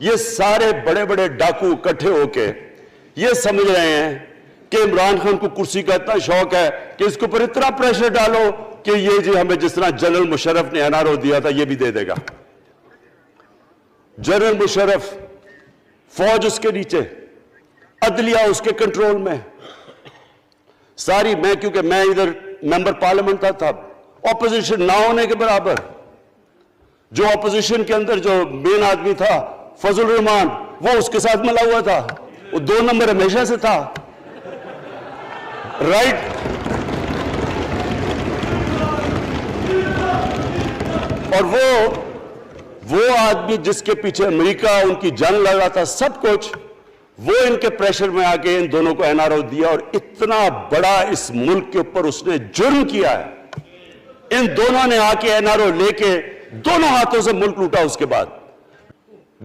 ये सारे बड़े बड़े डाकू इकट्ठे होके ये समझ रहे हैं कि इमरान खान को कुर्सी का इतना शौक है कि इसके ऊपर इतना प्रेशर डालो कि ये जी हमें जिस तरह जनरल मुशर्रफ ने एनआरओ दिया था ये भी दे देगा। जनरल मुशर्रफ, फौज उसके नीचे, अदलिया उसके कंट्रोल में सारी। मैं क्योंकि मैं इधर मेंबर पार्लियामेंट था, ऑपोजिशन ना होने के बराबर। जो ऑपोजिशन के अंदर जो मेन आदमी था फजल रहमान, वो उसके साथ मिला हुआ था, वो 2 नंबर हमेशा से था, राइट। और वो आदमी जिसके पीछे अमेरिका उनकी जंग लगा था, सब कुछ, वो इनके प्रेशर में आके इन दोनों को एनआरओ दिया। और इतना बड़ा इस मुल्क के ऊपर उसने जुर्म किया है। इन दोनों ने आके एनआरओ लेके दोनों हाथों से मुल्क लूटा उसके बाद।